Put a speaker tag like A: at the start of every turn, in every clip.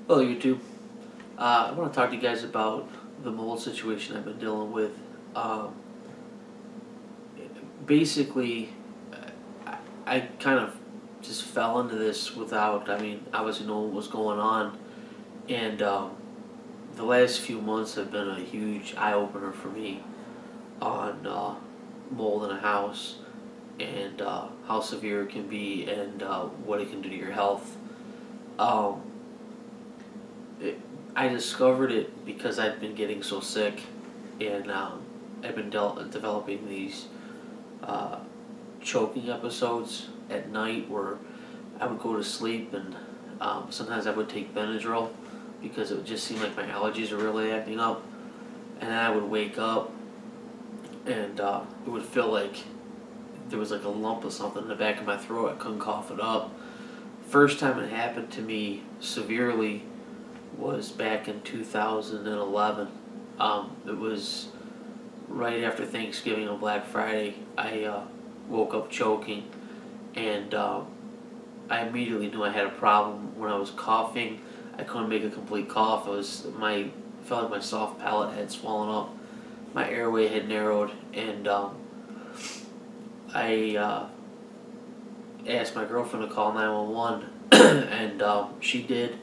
A: Hello YouTube. I want to talk to you guys about the mold situation I've been dealing with. Um, Basically, I kind of just fell into this without, obviously knowing what was going on. And the last few months have been a huge eye-opener for me on mold in a house and how severe it can be and what it can do to your health. Um, it, I discovered it because I'd been getting so sick, and I've been developing these uh, choking episodes at night where I would go to sleep, and sometimes I would take Benadryl because it would just seem like my allergies were really acting up, and then I would wake up and it would feel like there was like a lump of something in the back of my throat. I couldn't cough it up. First time it happened to me severely was back in 2011. It was right after Thanksgiving on Black Friday. I woke up choking, and I immediately knew I had a problem when I was coughing. I couldn't make a complete cough. Felt like my soft palate had swollen up, my airway had narrowed, and I asked my girlfriend to call 911, and she did.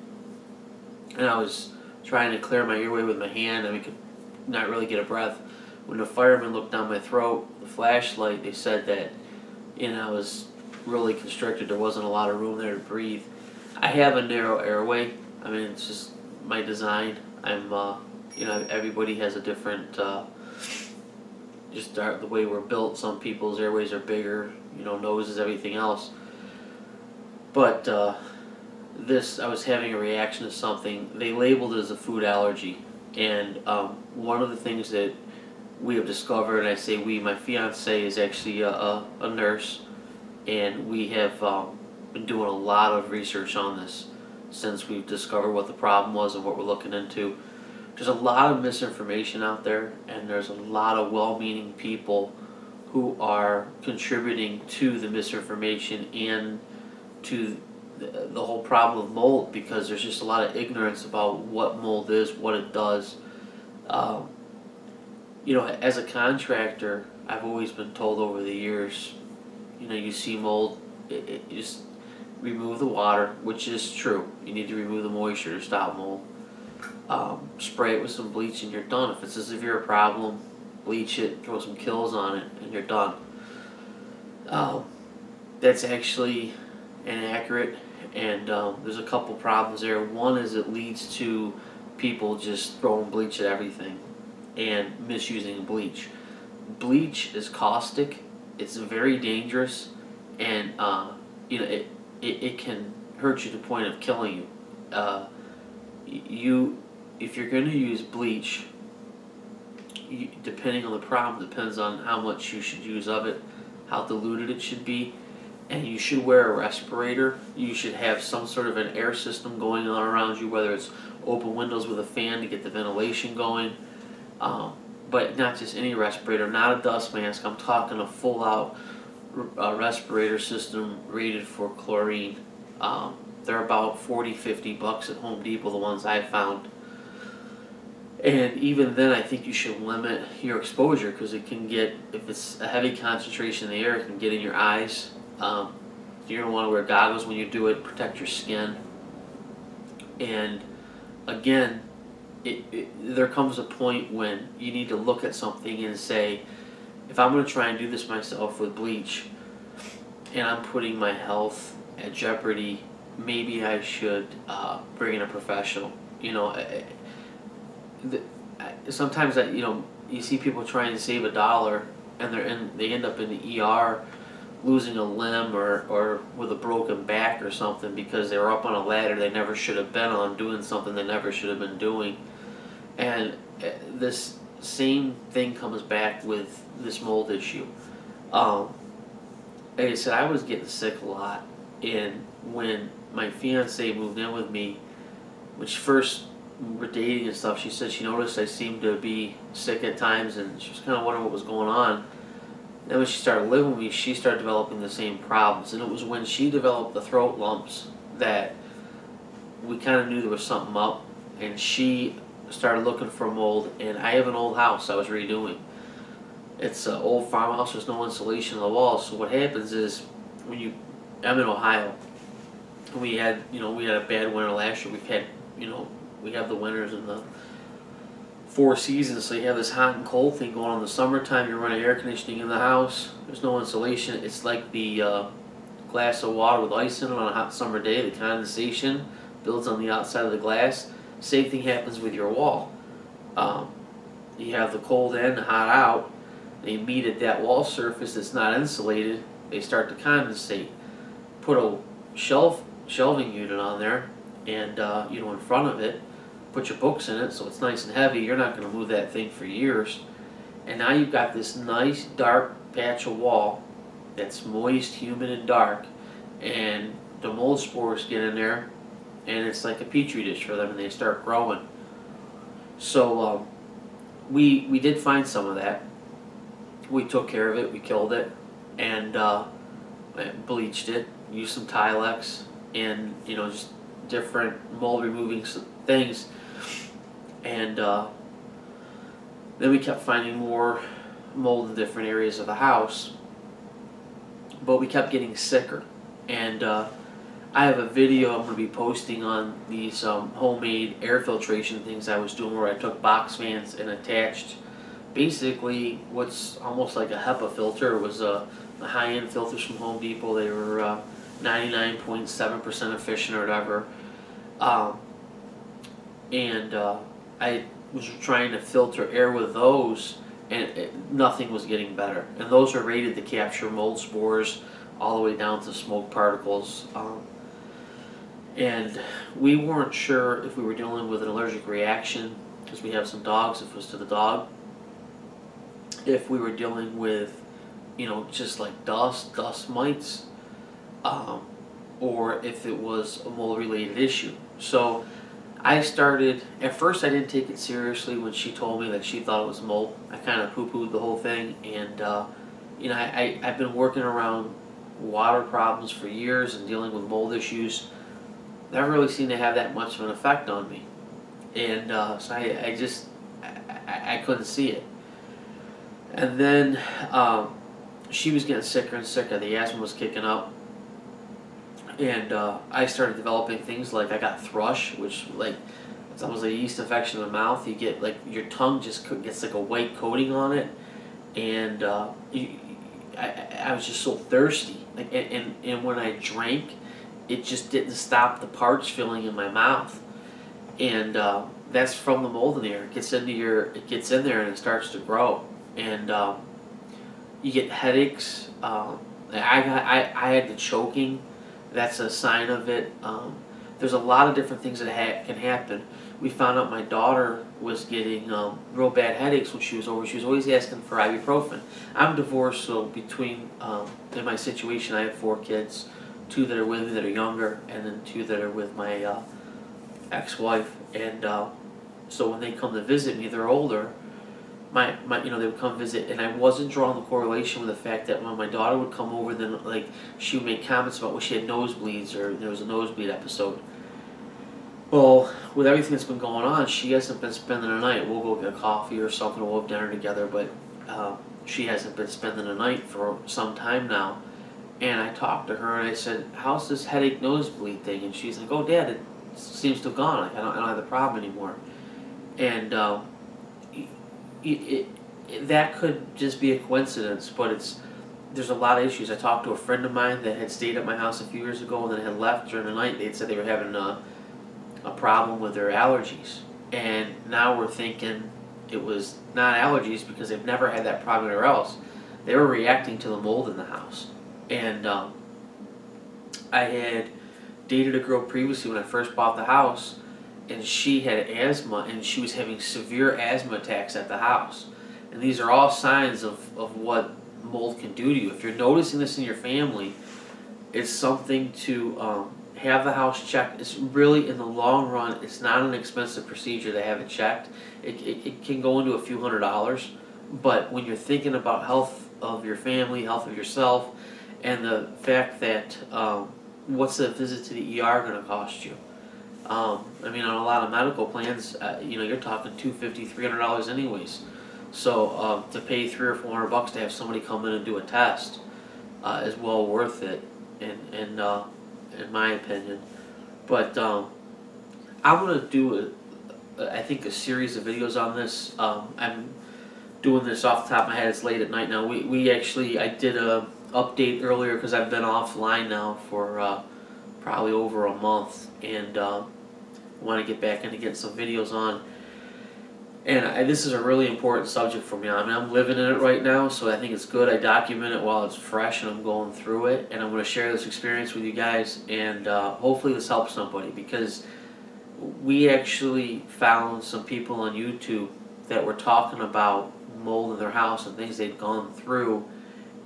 A: And I was trying to clear my airway with my hand, and we could not really get a breath. When the firemen looked down my throat, the flashlight, they said that, I was really constricted. There wasn't a lot of room there to breathe. I have a narrow airway. It's just my design. Everybody has a different, the way we're built. Some people's airways are bigger, noses, everything else. But I was having a reaction to something. They labeled it as a food allergy. And one of the things that we have discovered, and I say we, my fiance is actually a nurse, and we have been doing a lot of research on this since we've discovered what the problem was and what we're looking into. There's a lot of misinformation out there, and there's a lot of well-meaning people who are contributing to the misinformation and to the whole problem of mold, because there's just a lot of ignorance about what mold is, what it does. As a contractor, I've always been told over the years, you see mold, you just remove the water, which is true. You need to remove the moisture to stop mold. Spray it with some bleach and you're done. If it's a severe problem, bleach it, throw some Kills on it, and you're done. That's actually inaccurate, and there's a couple problems there. One is it leads to people just throwing bleach at everything and misusing bleach. Bleach is caustic. It's very dangerous, and it can hurt you to the point of killing you. If you're going to use bleach, depending on the problem, depends on how much you should use of it, how diluted it should be, and you should wear a respirator. You should have some sort of an air system going on around you, whether it's open windows with a fan to get the ventilation going, but not just any respirator, not a dust mask. I'm talking a full-out respirator system rated for chlorine. They're about $40-50 at Home Depot, the ones I found. And even then, I think you should limit your exposure, because it can get, if it's a heavy concentration in the air, it can get in your eyes. You're going to want to wear goggles when you do it, protect your skin. And again, there comes a point when you need to look at something and say, if I'm going to try and do this myself with bleach, and I'm putting my health at jeopardy, maybe I should bring in a professional. Sometimes you see people trying to save $1, and they end up in the ER losing a limb or with a broken back or something because they were up on a ladder they never should have been on, doing something they never should have been doing. And this same thing comes back with this mold issue. Like I said, I was getting sick a lot, and when my fiance moved in with me, when she first we were dating and stuff, she said she noticed I seemed to be sick at times, and she was kind of wondering what was going on. Then when she started living with me, she started developing the same problems, and it was when she developed the throat lumps that we kind of knew there was something up, and she started looking for mold. And I have an old house I was redoing. It's an old farmhouse. There's no insulation on the walls. So what happens is I'm in Ohio. We had a bad winter last year. We have the winters and the four seasons. So you have this hot and cold thing going on in the summertime. You're running air conditioning in the house. There's no insulation. It's like the glass of water with ice in it on a hot summer day. The condensation builds on the outside of the glass. Same thing happens with your wall. You have the cold in, the hot out. They meet at that wall surface that's not insulated. They start to condensate. Put a shelving unit on there, and in front of it, put your books in it so it's nice and heavy. You're not going to move that thing for years. And now you've got this nice dark patch of wall that's moist, humid, and dark, and the mold spores get in there, and it's like a petri dish for them, and they start growing. So we did find some of that. We took care of it. We killed it, and bleached it. Used some Tilex, and just different mold removing things. And then we kept finding more mold in different areas of the house, but we kept getting sicker. And I have a video I'm going to be posting on these homemade air filtration things I was doing, where I took box fans and attached basically what's almost like a HEPA filter. It was a high-end filters from Home Depot. They were 99.7% efficient or whatever. I was trying to filter air with those, and nothing was getting better. And those are rated to capture mold spores all the way down to smoke particles. And we weren't sure if we were dealing with an allergic reaction, because we have some dogs, if it was to the dog. If we were dealing with, just like dust mites, or if it was a mold-related issue. So I started, at first I didn't take it seriously when she told me that she thought it was mold. I kind of poo-pooed the whole thing, and I've been working around water problems for years and dealing with mold issues. Never really seemed to have that much of an effect on me. And so I couldn't see it. And then she was getting sicker and sicker. The asthma was kicking up. And I started developing things like, I got thrush, which it's almost like a yeast infection in the mouth. You get your tongue just gets like a white coating on it. And I was just so thirsty. And when I drank, it just didn't stop the parch filling in my mouth. And that's from the mold in the air. It gets in there and it starts to grow. And you get headaches. I had the choking. That's a sign of it. There's a lot of different things that can happen. We found out my daughter was getting real bad headaches when she was over. She was always asking for ibuprofen. I'm divorced, so between in my situation, I have 4 kids, 2 that are with me that are younger, and then 2 that are with my ex-wife. And so when they come to visit me, they're older. They would come visit, and I wasn't drawing the correlation with the fact that when my daughter would come over, then she would make comments about, well, she had nosebleeds, or there was a nosebleed episode. Well, with everything that's been going on, she hasn't been spending the night. We'll go get a coffee or something, we'll have dinner together, but she hasn't been spending the night for some time now. And I talked to her and I said, how's this headache nosebleed thing? And she's like, oh, Dad, it seems to have gone. I don't have the problem anymore. And that could just be a coincidence, but there's a lot of issues. I talked to a friend of mine that had stayed at my house a few years ago and then had left during the night. They had said they were having a problem with their allergies, and now we're thinking it was not allergies because they've never had that problem anywhere else. They were reacting to the mold in the house. And I had dated a girl previously when I first bought the house, and she had asthma, and she was having severe asthma attacks at the house. And these are all signs of what mold can do to you. If you're noticing this in your family, it's something to have the house checked. It's really, in the long run, it's not an expensive procedure to have it checked. It can go into a few $100s, but when you're thinking about health of your family, health of yourself, and the fact that what's the visit to the ER going to cost you? I mean, on a lot of medical plans, you're talking $250, $300 anyways. So to pay $300 or $400 to have somebody come in and do a test is well worth it, in my opinion. But I'm gonna do I think a series of videos on this. I'm doing this off the top of my head. It's late at night now. I did a update earlier because I've been offline now for probably over a month, and want to get back into getting some videos on. And this is a really important subject for me. I mean, I'm living in it right now, so I think it's good I document it while it's fresh and I'm going through it. And I'm going to share this experience with you guys, and hopefully this helps somebody, because we actually found some people on YouTube that were talking about mold in their house and things they'd gone through,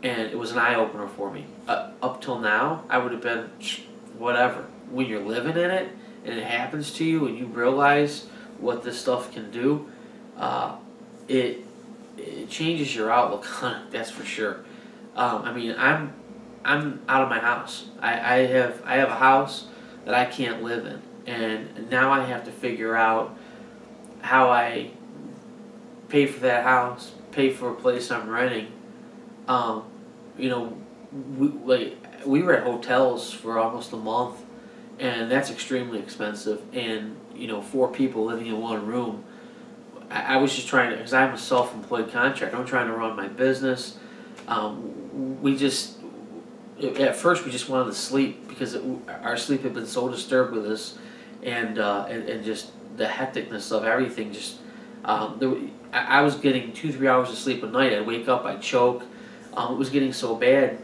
A: and it was an eye-opener for me. Up till now, I would have been whatever. When you're living in it and it happens to you and you realize what this stuff can do, it changes your outlook on it, that's for sure. I mean, I'm out of my house. I have a house that I can't live in, and now I have to figure out how I pay for that house, pay for a place I'm renting. You know, we were at hotels for almost a month, and that's extremely expensive. And 4 people living in one room. I was just trying to, because I'm a self-employed contractor, I'm trying to run my business. At first we just wanted to sleep, because our sleep had been so disturbed with this, and just the hecticness of everything. Just I was getting 2-3 hours of sleep a night. I'd wake up, I'd choke. It was getting so bad.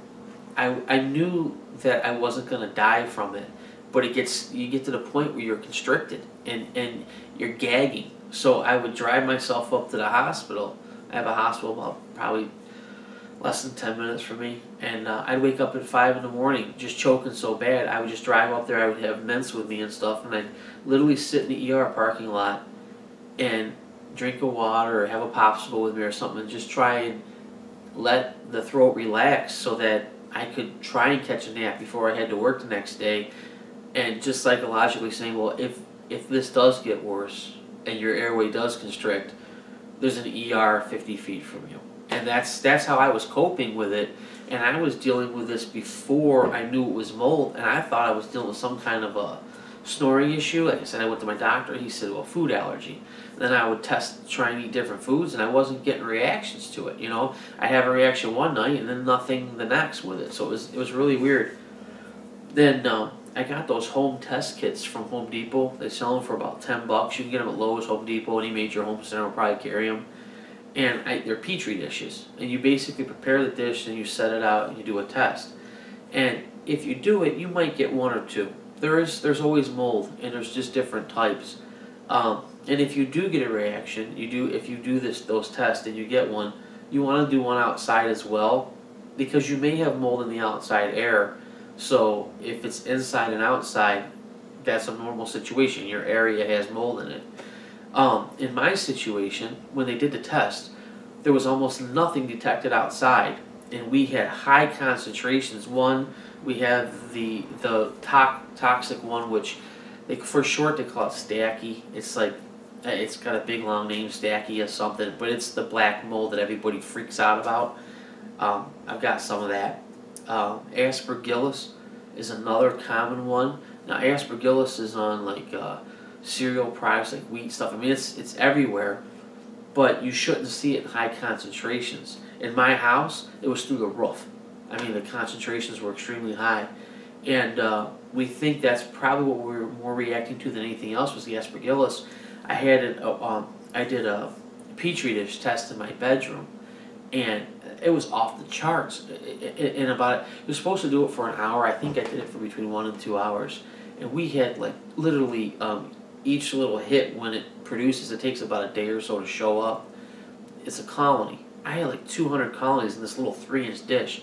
A: I knew that I wasn't going to die from it, but you get to the point where you're constricted and you're gagging. So I would drive myself up to the hospital. I have a hospital about probably less than 10 minutes from me, and I'd wake up at 5 in the morning just choking so bad. I would just drive up there. I would have mints with me and stuff, and I'd literally sit in the ER parking lot and drink a water or have a popsicle with me or something, and just try and let the throat relax so that I could try and catch a nap before I had to work the next day. And just psychologically saying, well, if this does get worse and your airway does constrict, there's an ER 50 feet from you. And that's how I was coping with it. And I was dealing with this before I knew it was mold, and I thought I was dealing with some kind of a snoring issue. Like I said, I went to my doctor. He said, well, food allergy. And then I would try and eat different foods, and I wasn't getting reactions to it. I have a reaction one night and then nothing the next with it. So it was really weird. Then I got those home test kits from Home Depot. They sell them for about $10. You can get them at Lowe's, Home Depot, any major home center will probably carry them. And they're Petri dishes, and you basically prepare the dish and you set it out and you do a test. And if you do it, you might get 1 or 2. There's always mold, and there's just different types. And if you do get a reaction, if you do those tests and you get one, you want to do one outside as well, because you may have mold in the outside air. So if it's inside and outside, that's a normal situation. Your area has mold in it. In my situation, when they did the test, there was almost nothing detected outside, and we had high concentrations. One, we have the toxic one, which for short they call it Stachy. It's like, it's got a big long name, Stachy or something, but it's the black mold that everybody freaks out about. I've got some of that. Aspergillus is another common one. Now Aspergillus is on like cereal products, like wheat stuff. I mean, it's everywhere, but you shouldn't see it in high concentrations. In my house, it was through the roof. I mean, the concentrations were extremely high, and we think that's probably what we were more reacting to than anything else was the Aspergillus. I did a Petri dish test in my bedroom, and it was off the charts. You're supposed to do it for an hour. I think I did it for between 1 and 2 hours, and we had like literally each little hit, when it produces, it takes about a day or so to show up. It's a colony. I had like 200 colonies in this little 3-inch dish.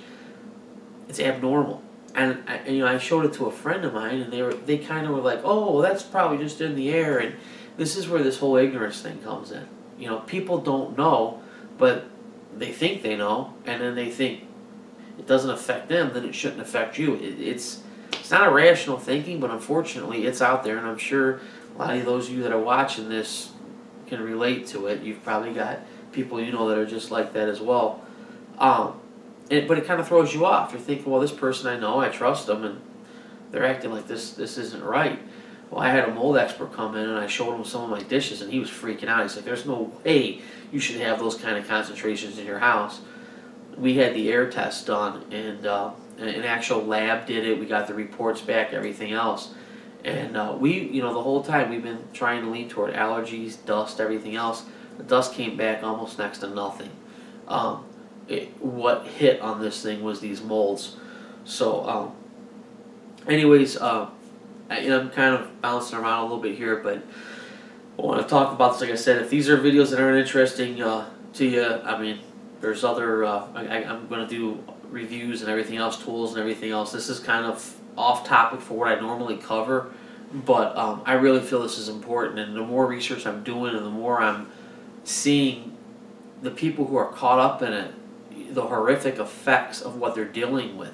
A: It's abnormal. And I showed it to a friend of mine, and they kind of were like, oh, well, that's probably just in the air. And this is where this whole ignorance thing comes in. People don't know, but they think they know, and then they think it doesn't affect them, then it shouldn't affect you. It's It's not irrational thinking, but unfortunately it's out there, and I'm sure a lot of those of you that are watching this can relate to it. You've probably got people you know that are just like that as well. But it kind of throws you off. You're thinking, well, this person I know, I trust them, and they're acting like this isn't right. Well, I had a mold expert come in, and I showed him some of my dishes, and he was freaking out. He's like, there's no way you should have those kind of concentrations in your house. We had the air test done, and an actual lab did it. We got the reports back, everything else. And the whole time we've been trying to lean toward allergies, dust, everything else. The dust came back almost next to nothing. What hit on this thing was these molds. So, anyways, I'm kind of bouncing around a little bit here, but I want to talk about this. Like I said, if these are videos that aren't interesting to you, I mean, there's other. I'm going to do reviews and everything else, tools and everything else. This is kind of off topic for what I normally cover, but I really feel this is important. And the more research I'm doing, and the more I'm seeing the people who are caught up in it, the horrific effects of what they're dealing with,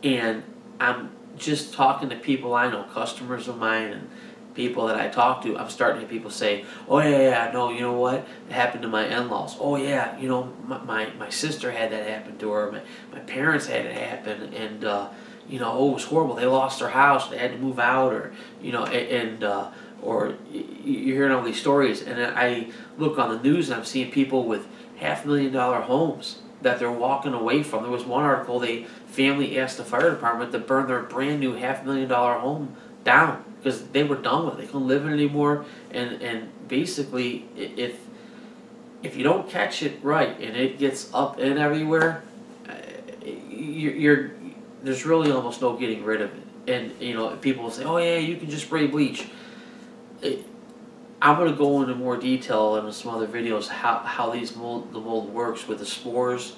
A: and I'm just talking to people I know, customers of mine, and people that I talk to. I'm starting to hear people say, "Oh yeah, no, you know what? It happened to my in-laws. Oh yeah, you know, my sister had that happen to her. My parents had it happen, and oh, it was horrible. They lost their house. They had to move out, or or you're hearing all these stories, and then I look on the news and I'm seeing people with $500,000 homes that they're walking away from. There was one article, the family asked the fire department to burn their brand new $500,000 home down because they were done with it. They couldn't live in it anymore. And basically, if you don't catch it right and it gets up and everywhere, there's really almost no getting rid of it. And people will say, "Oh yeah, you can just spray bleach." I'm going to go into more detail in some other videos how the mold works with the spores.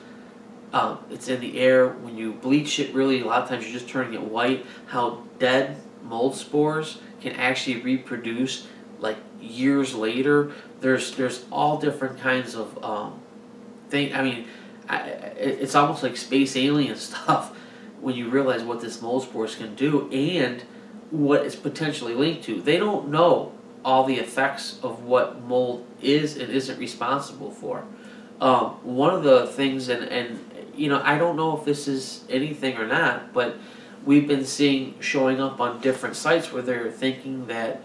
A: It's in the air. When you bleach it, really, a lot of times you're just turning it white. How dead mold spores can actually reproduce like years later. There's all different kinds of things. I mean, it's almost like space alien stuff when you realize what this mold spores can do and what it's potentially linked to. They don't know all the effects of what mold is and isn't responsible for. One of the things, and I don't know if this is anything or not, but we've been seeing showing up on different sites where they're thinking that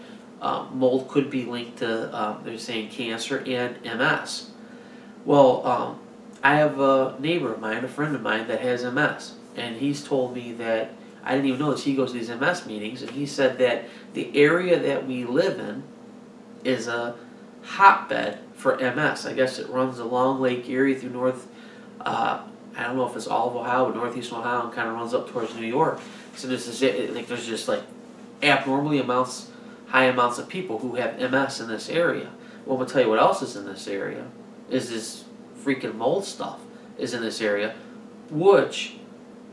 A: mold could be linked to, they're saying cancer and MS. Well, I have a neighbor of mine, a friend of mine that has MS, and he's told me that, I didn't even know this, he goes to these MS meetings, and he said that the area that we live in is a hotbed for MS. I guess it runs along Lake Erie through north, I don't know if it's all of Ohio, but northeastern Ohio, and kind of runs up towards New York. So there's just like abnormally high amounts of people who have MS in this area. Well, I'm going to tell you what else is in this area, is this freaking mold stuff is in this area, which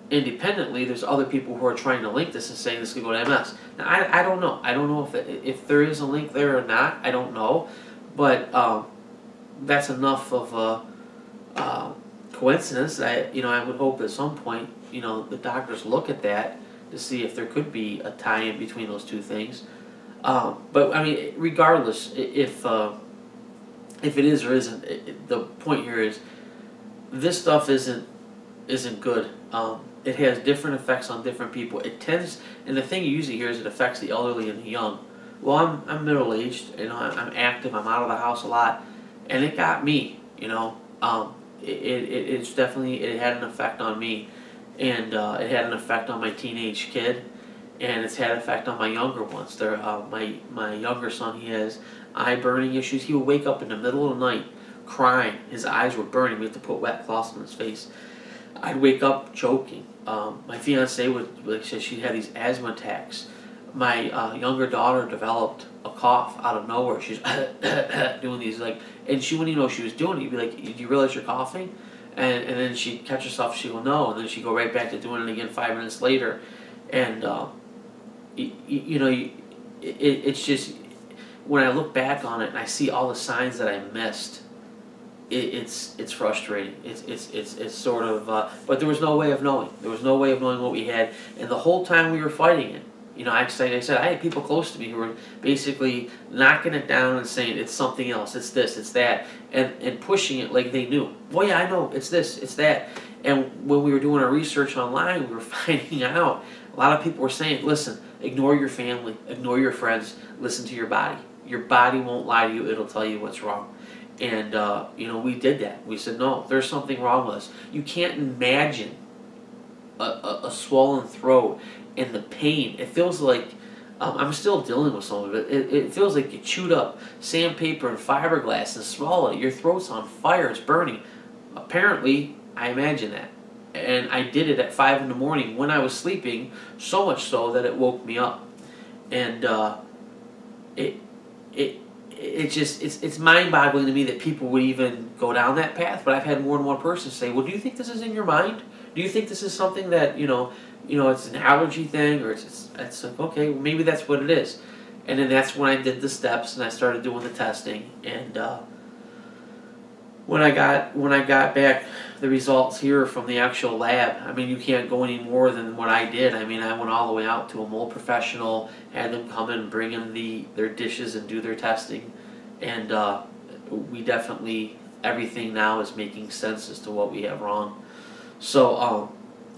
A: independently, there's other people who are trying to link this and saying this could go to MS. Now, I don't know. I don't know if there is a link there or not. I don't know. But that's enough of a coincidence that, I would hope at some point, the doctors look at that to see if there could be a tie-in between those two things. But, I mean, regardless, if it is or isn't, the point here is this stuff isn't good. It has different effects on different people. It tends, and the thing you usually hear is it affects the elderly and the young. Well, I'm middle aged. I'm active. I'm out of the house a lot, and it got me. It's definitely, it had an effect on me, and it had an effect on my teenage kid, and it's had an effect on my younger ones. My younger son, he has eye burning issues. He would wake up in the middle of the night crying. His eyes were burning. We had to put wet cloths on his face. I'd wake up choking. My fiance would say she had these asthma attacks. My younger daughter developed a cough out of nowhere. She's doing these and she wouldn't even know she was doing it. You'd be like, "Do you realize you're coughing?" And then she'd catch herself. She will know, and then she'd go right back to doing it again 5 minutes later. And it's just when I look back on it and I see all the signs that I missed it's frustrating. It's sort of, but there was no way of knowing. There was no way of knowing what we had, and the whole time we were fighting it. You know, like I said, I had people close to me who were basically knocking it down and saying it's something else, it's this, it's that, and pushing it like they knew. Well, yeah, I know, it's this, it's that. And when we were doing our research online, we were finding out a lot of people were saying, listen, ignore your family, ignore your friends, listen to your body. Your body won't lie to you, it'll tell you what's wrong. And, you know, we did that. We said, no, there's something wrong with us. You can't imagine a swollen throat and the pain. It feels like, I'm still dealing with some of it. It feels like you chewed up sandpaper and fiberglass and swallowed it. Your throat's on fire, it's burning. Apparently, I imagine that. And I did it at 5 in the morning when I was sleeping, so much so that it woke me up. And it's mind-boggling to me that people would even go down that path. But I've had more than one person say, well, do you think this is in your mind? Do you think this is something that, you know, it's an allergy thing, or it's like, okay, well, maybe that's what it is. And then that's when I did the steps and I started doing the testing. And when I got back the results here from the actual lab, I mean, you can't go any more than what I did. I mean, I went all the way out to a mold professional, had them come in, bring in their dishes and do their testing, and we definitely, everything now is making sense as to what we have wrong. So,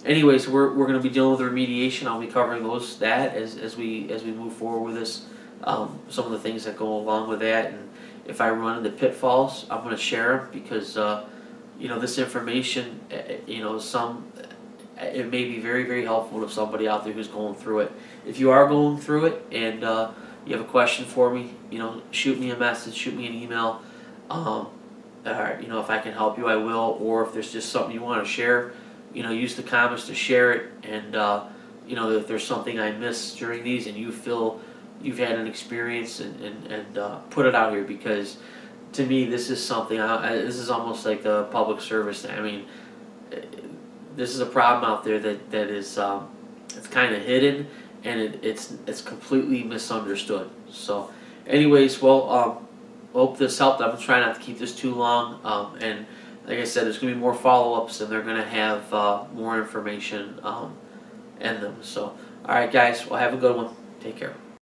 A: anyways, we're going to be dealing with remediation. I'll be covering that as we move forward with this. Some of the things that go along with that, and if I run into pitfalls, I'm going to share them because you know, this information, you know, it may be very, very helpful to somebody out there who's going through it. If you are going through it and you have a question for me, you know, shoot me a message, shoot me an email. You know, if I can help you, I will. Or if there's just something you want to share, you know, use the comments to share it. And you know, if there's something I missed during these and you feel you've had an experience, and put it out here, because to me this is something, this is almost like a public service. I mean, this is a problem out there that is it's kind of hidden, and it's completely misunderstood. So anyways, well, hope this helped. I'm trying not to keep this too long, and like I said, there's going to be more follow-ups, and they're going to have more information in them. So alright guys, well, have a good one. Take care.